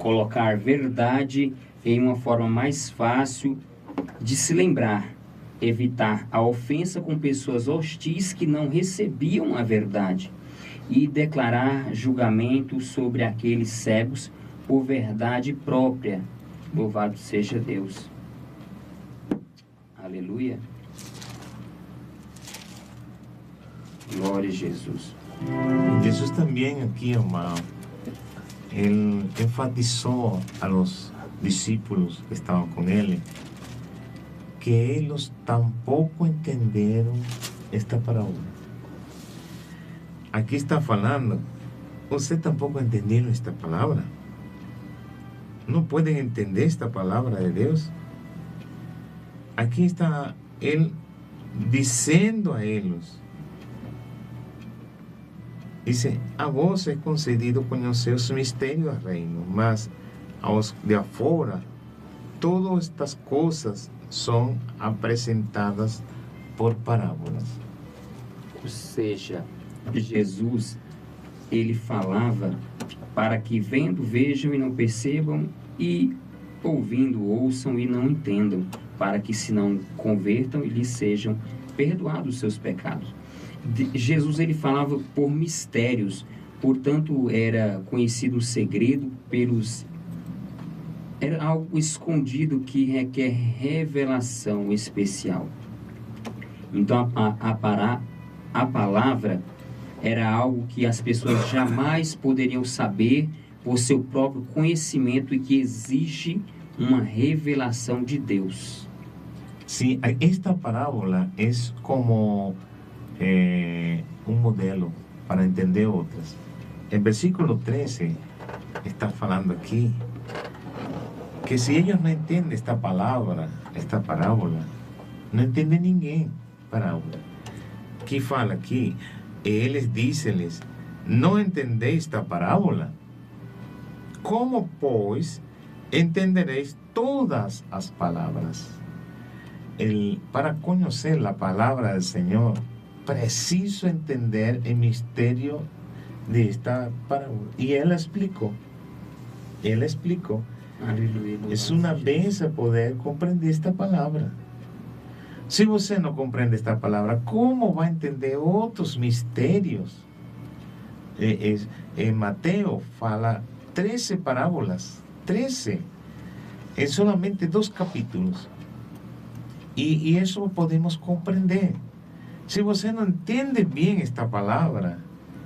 colocar verdade em uma forma mais fácil de se lembrar, evitar a ofensa com pessoas hostis que não recebiam a verdade e declarar julgamento sobre aqueles cegos por verdade própria. Louvado seja Deus. Aleluia. Glória a Jesus. Jesús también aquí, amado, él enfatizó a los discípulos que estaban con él que ellos tampoco entendieron esta parábola. Aquí está falando, usted tampoco entendieron esta palabra. No pueden entender esta palabra de Dios. Aquí está él diciendo a ellos, dice, a vos he concedido conocer os mistérios del reino, mas aos de afuera todas estas cosas son apresentadas por parábolas. Ou seja, Jesus, ele falava para que vendo vejam e não percebam, e ouvindo ouçam e não entendam, para que se não convertam e lhes sejam perdoados os seus pecados. Jesus, ele falava por mistérios, portanto era conhecido um segredo era algo escondido que requer revelação especial. Então a palavra era algo que as pessoas jamais poderiam saber por seu próprio conhecimento e que exige uma revelação de Deus. Sí, esta parábola es como un modelo para entender otras. El versículo 13 está falando aquí que si ellos no entienden esta palabra, esta parábola, no entiende ninguém parábola. Que fala aqui, eles dizem-lhes, não entendeis esta parábola? Como, pois, entendereis todas as palavras? Para conhecer a palavra do Senhor, preciso entender o mistério de esta parábola. E ele explicou. Ele explicou. Aleluia. É uma benção poder compreender esta palavra. Se você não compreende esta palavra, como vai entender outros mistérios? Mateus fala 13 parábolas, 13, em solamente 2 capítulos. E isso podemos compreender. Se você não entende bem esta palavra,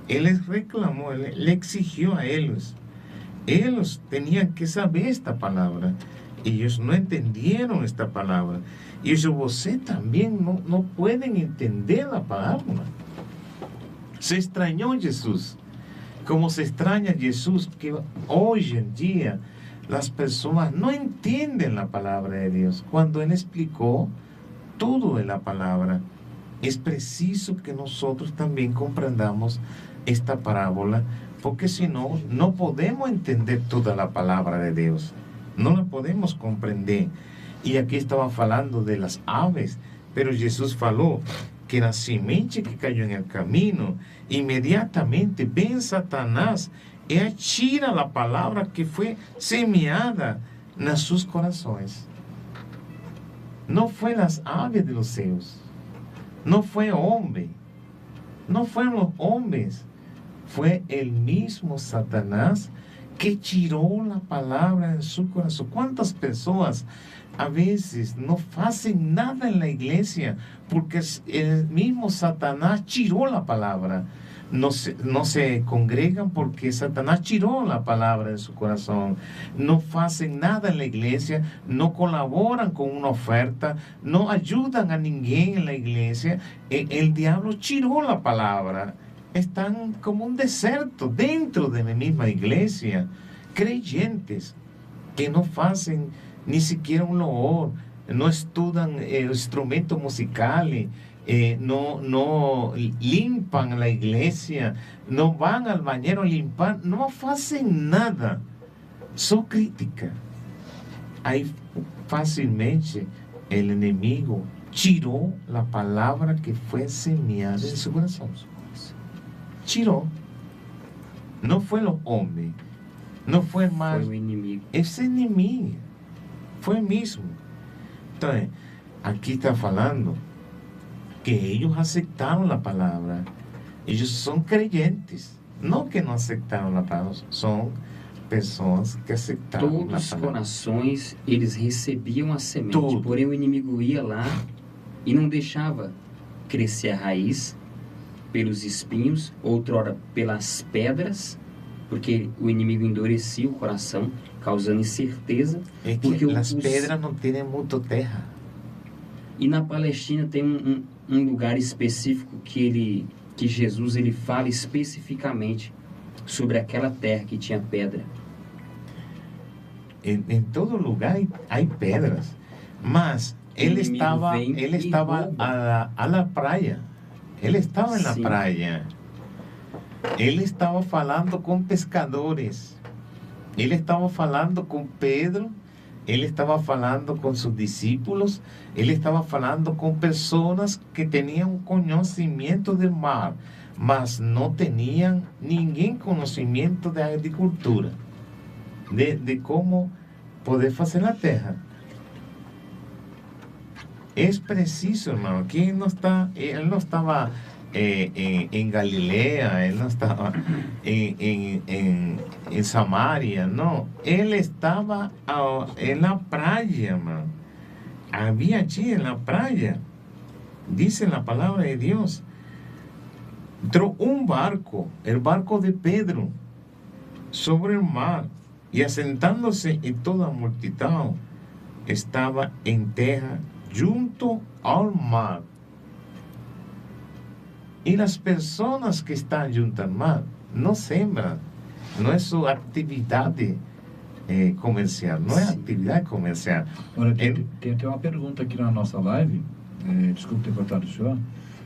ele reclamou, ele exigiu a eles. Eles tinham que saber esta palavra. Eles não entenderam esta palavra. E você também não podem entender a palavra. Se estranhou Jesus. Como se estranha Jesus, que hoje em dia as pessoas não entendem a palavra de Deus. Quando Ele explicou tudo da palavra, é preciso que nós também compreendamos esta parábola, porque senão não podemos entender toda a palavra de Deus. Não a podemos compreender. E aqui estava falando de las aves, pero Jesus falou que na semente que caiu no caminho, imediatamente vem Satanás e atira a palavra que foi semeada nos seus corações. Não foi as aves de los céus, não foi homem, não foram os homens, foi o mesmo Satanás que tirou a palavra em seu coração. Quantas pessoas a vezes não fazem nada na igreja porque o mesmo Satanás tirou a palavra? Não se congregam porque Satanás tirou a palavra de seu coração. Não fazem nada na igreja, não colaboram com uma oferta, não ajudam a ninguém na igreja. O diabo tirou a palavra. Estão como um deserto dentro da mesma igreja. Creyentes que não fazem nem sequer um louvor, não estudam instrumento musical, não limpam a igreja, não vão ao banheiro limpar, não fazem nada, só crítica. Aí facilmente o inimigo tirou a palavra que foi semeada em seu coração. Tirou. Não foi o homem, Não foi mais. Foi o inimigo. Esse inimigo. Foi mesmo. Então, aqui está falando que eles aceitaram a palavra. Eles são creyentes. Não que não aceitaram a palavra, são pessoas que aceitaram Todos a os palavra. corações, eles recebiam a semente. Tudo. Porém, o inimigo ia lá e não deixava crescer a raiz pelos espinhos, outrora pelas pedras, porque o inimigo endurecia o coração, causando incerteza. É que Porque as pedras não têm muito terra. E na Palestina tem um lugar específico que Jesus ele fala especificamente sobre aquela terra que tinha pedra. Em todo lugar há pedras. Mas ele inimigo estava vem e rouba. a la praia. Ele estava na Sim. praia. Ele estava falando com pescadores. Ele estava falando com Pedro. Ele estava falando com seus discípulos. Ele estava falando com pessoas que tinham conhecimento do mar, mas não tinham ninguém conhecimento da agricultura, de como poder fazer a terra. É preciso, irmão, que ele não estava em Galileia, ele não estava em Samaria, não. Ele estava na praia, irmão. Havia allí en la playa, dice la palabra de Dios, entró un barco, el barco de Pedro, sobre el mar, y asentándose en toda multitud, estaba en tierra junto al mar. Y las personas que están junto al mar no sembran, no es su actividad comercial, não é atividade comercial. Olha, tem uma pergunta aqui na nossa live. Desculpe ter cortado o senhor.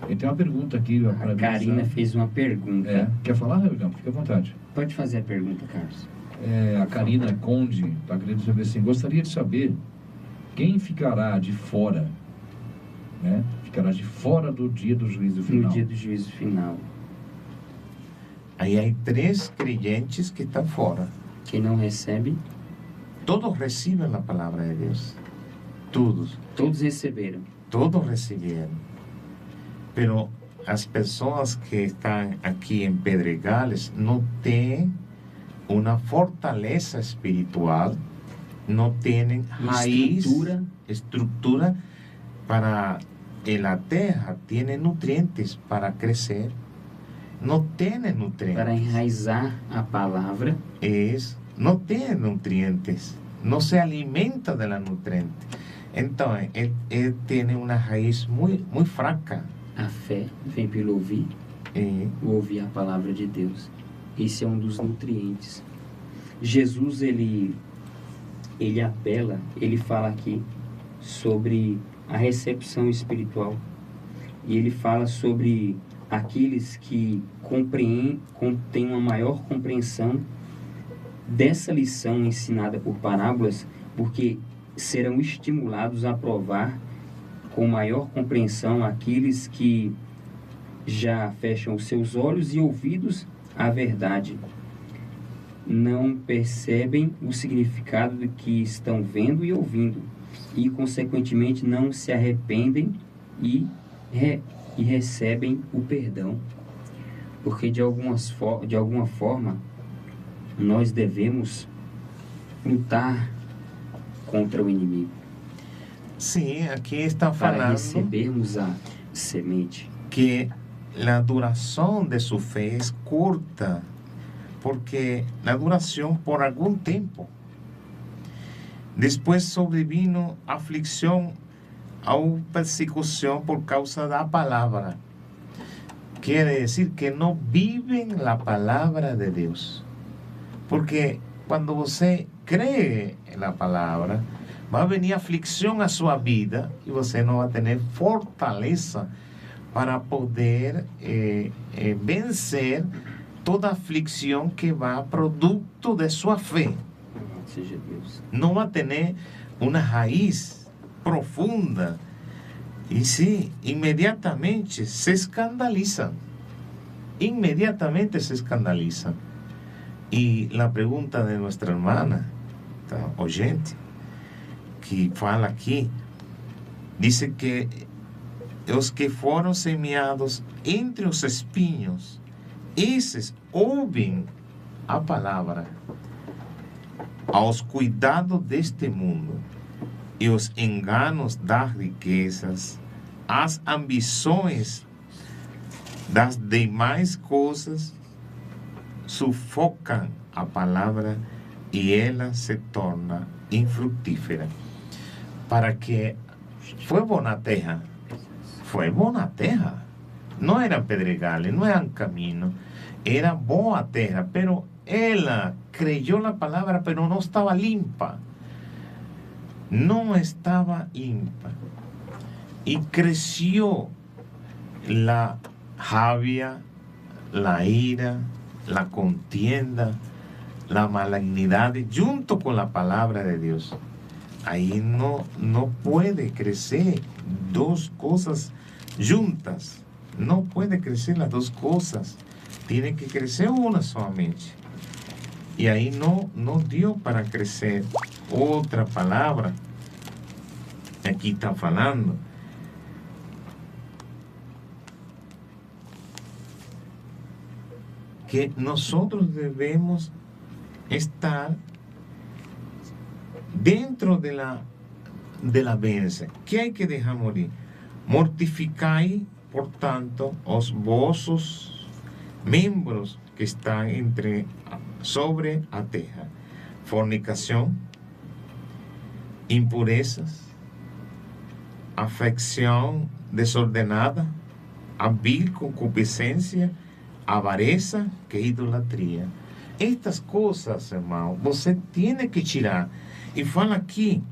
E tem uma pergunta aqui. A Karina fez uma pergunta. Quer falar, Rebecão? Fique à vontade. Pode fazer a pergunta, Carlos. A Karina Conde está querendo saber assim: gostaria de saber quem ficará de fora, né? Ficará de fora do dia do juízo final. No dia do juízo final. Aí há 3 creyentes que estão fora. Quem não recebe? Todos recebem a palavra de Deus. Todos. Todos receberam. Todos receberam. Pero as pessoas que estão aqui em Pedregales não têm uma fortaleza espiritual, não têm raiz, estrutura para a terra, tem nutrientes para crescer. Não tem nutrientes. Para enraizar a palavra. Não tem nutrientes. Não se alimenta de la nutriente. Então, ele tem uma raiz muito fraca. A fé vem pelo ouvir, ouvir a palavra de Deus. Esse é um dos nutrientes. Jesus, ele apela, ele fala aqui sobre a recepção espiritual. E ele fala sobre aqueles que têm uma maior compreensão dessa lição ensinada por parábolas, porque serão estimulados a provar com maior compreensão aqueles que já fecham os seus olhos e ouvidos à verdade. Não percebem o significado do que estão vendo e ouvindo, e consequentemente não se arrependem e recebem o perdão. Porque de alguma forma nós devemos lutar contra o inimigo. Sim, aqui está falando para recebermos a semente. Que a duração de sua fé é curta, porque a duração por algum tempo. Depois sobrevino aflição ou persecução por causa da palavra. Quer dizer que não vivem a palavra de Deus. Porque quando você crê na palavra, vai venir aflição à sua vida e você não vai ter fortaleza para poder vencer toda aflição que vai produto de sua fé. Seja Deus. Não vai ter uma raiz profunda e sim, imediatamente se escandalizam. Imediatamente se escandalizam. Y la pregunta de nuestra hermana, tá, oyente, que fala aqui, dice que os que foram semeados entre os espinhos, esses ouvem a palavra aos cuidados deste mundo e os enganos das riquezas, as ambições das demais coisas sufocam a palavra e ela se torna infructífera. Para que foi bom na terra, foi bom na terra. Não era pedregales, não era um caminho, era boa a terra, pero ela creyó la palabra, pero no estaba limpa. No estaba limpa. Y creció la rabia, la ira, la contienda, la malignidad junto con la palabra de Dios. Ahí no puede crecer dos cosas juntas. No puede crecer las dos cosas. Tiene que crecer una solamente. Y ahí no dio para crecer otra palabra. Aquí está falando. Que nosotros debemos estar dentro de la bênção. ¿Qué hay que dejar morir? Mortificai, por tanto, os vossos membros que están sobre a terra: fornicação, impurezas, afecção desordenada, a vil concupiscência, avareza, que é idolatria. Estas coisas, irmão, você tem que tirar. E fala aqui,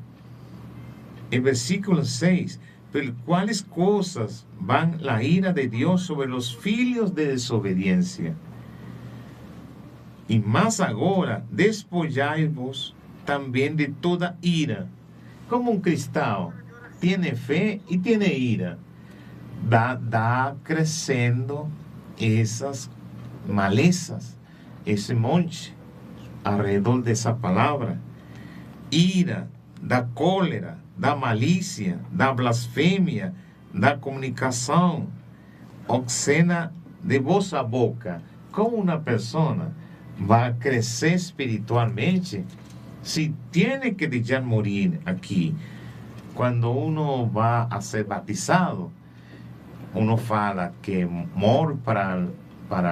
em versículo 6, por quais coisas van la ira de Deus sobre os filhos de desobediência. E mais agora, despojai-vos também de toda ira. Como um cristão tem fé e tem ira, dá crescendo essas malezas, esse monte, alrededor dessa palavra. Ira, da cólera, da malícia, da blasfêmia, da comunicação obscena de vossa boca. Como uma pessoa vai crescer espiritualmente se tem que deixar morir aqui? Quando uno vai a ser batizado, uno fala que morre para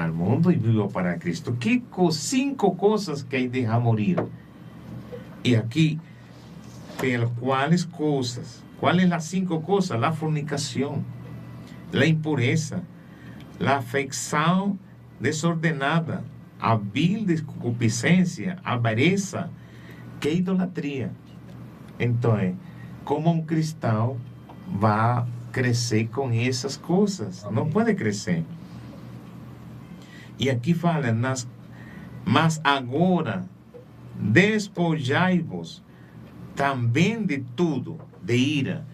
o mundo e vive para Cristo. Que 5 coisas que hay de dejar morir? E aqui, pelas quais coisas? Quais são as 5 coisas? A fornicação, a impureza, a afeição desordenada, a vil concupiscência, a avareza, que é idolatria. Então, como um cristão vai crescer com essas coisas? Não pode crescer. E aqui fala, mas agora despojai-vos também de tudo, de ira.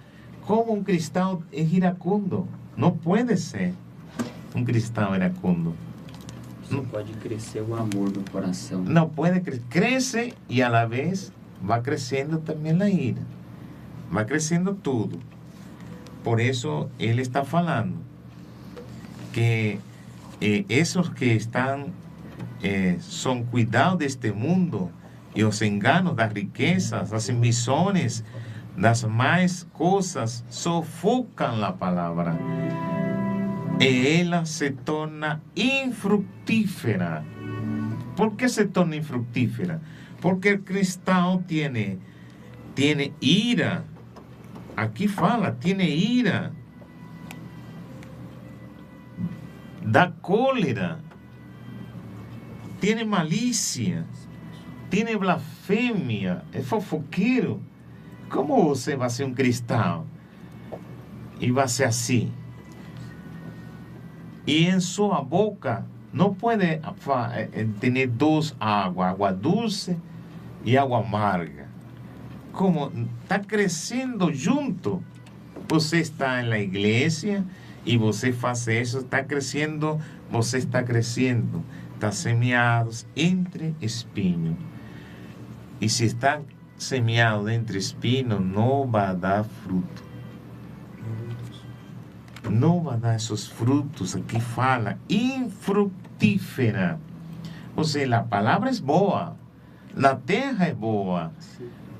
Como um cristão é iracundo? Não pode ser um cristão iracundo. Não pode crescer o amor no coração. Não pode crescer. Cresce e, a la vez, vai crescendo também a ira. Vai crescendo tudo. Por isso, ele está falando que esses que estão são cuidados deste mundo e os enganos das riquezas, as ambições das mais coisas sufocam a palavra e ela se torna infructífera. ¿Por que se torna infructífera? Porque o cristão tem ira. Aqui fala, tem ira, da cólera, tem malícia, tem blasfêmia, é fofoqueiro. Como você vai ser um cristão e vai ser assim? E em sua boca não pode ter 2 águas, água doce e água amarga. Como está crescendo junto, você está na igreja e você faz isso, está crescendo, você está crescendo. están semeados entre espinhos. Y si están semeados entre espinos, no va a dar fruto. No va a dar esos frutos. Aquí fala, infructífera. O sea, la palabra es boa, la terra es boa,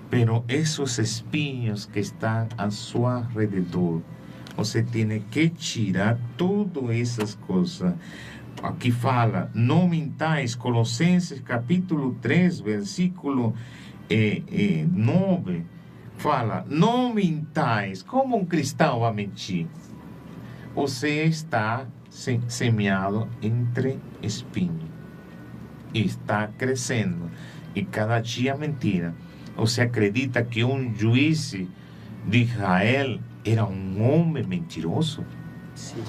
pero esos espinhos que están a su alrededor, você tiene que tirar todas esas cosas. Aqui fala, não mintais, Colossenses capítulo 3, versículo 9, fala, não mintais. Como um cristão vai mentir? Você está semeado entre espinhos e está crescendo, e cada dia mentira. Você acredita que um juiz de Israel era um homem mentiroso? Sim.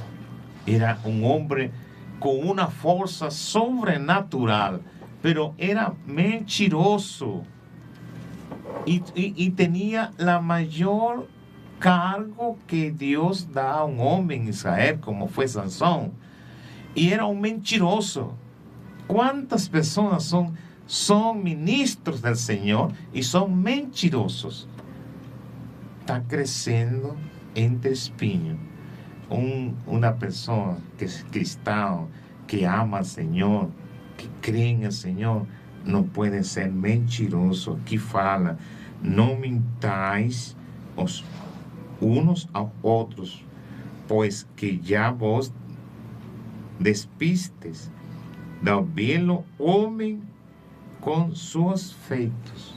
Era um homem com uma força sobrenatural, pero era mentiroso. E tinha a maior cargo que Deus dá a um homem em Israel, como foi Sansão. E era um mentiroso. Quantas pessoas são ministros do Senhor e são mentirosos? Está crescendo entre espinhos. Uma pessoa que é cristã, que ama o Senhor, que crê no Senhor, não pode ser mentiroso. Aqui fala, não mintais os uns aos outros, pois que já vos despistes do belo homem com seus feitos.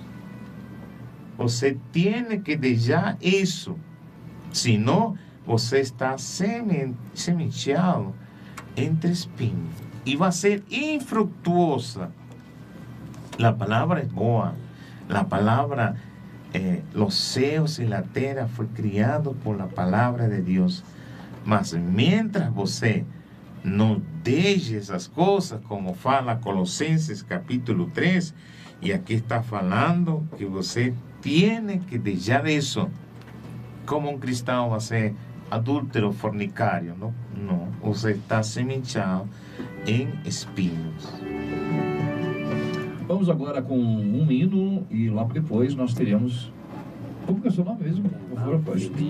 Você tem que deixar isso, senão você está semeado entre espinhos e vai ser infrutuosa. A palavra é boa, a palavra, os céus e a terra foi criado por a palavra de Deus, mas mientras você não deixe essas coisas, como fala Colossenses capítulo 3, e aqui está falando que você tem que deixar isso. Como um cristão vai ser adúltero, fornicário? Não, não. Você está semeado em espinhos. Vamos agora com um hino e logo depois nós teremos... Como que é o seu nome mesmo?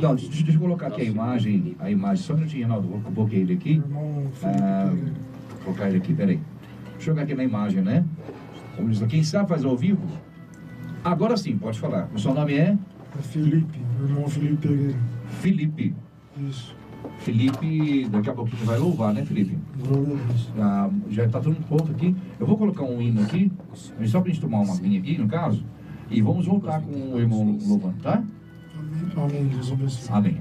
Não, deixa eu colocar aqui a imagem, só um minutinho, Ronaldo, vou colocar ele aqui. Vou colocar ele aqui, peraí. Deixa eu jogar aqui na imagem, né? Como diz, quem sabe faz ao vivo? Agora sim, pode falar. O seu nome é? É Felipe, meu irmão Felipe Pereira. Felipe. Isso. Felipe, daqui a pouquinho vai louvar, né, Felipe? Glória a Deus. Já está tudo pronto aqui. Eu vou colocar um hino aqui, só para a gente tomar uma aguinha aqui, no caso, e vamos voltar com o irmão louvando, tá? Amém. Amém. Deus abençoe. Amém.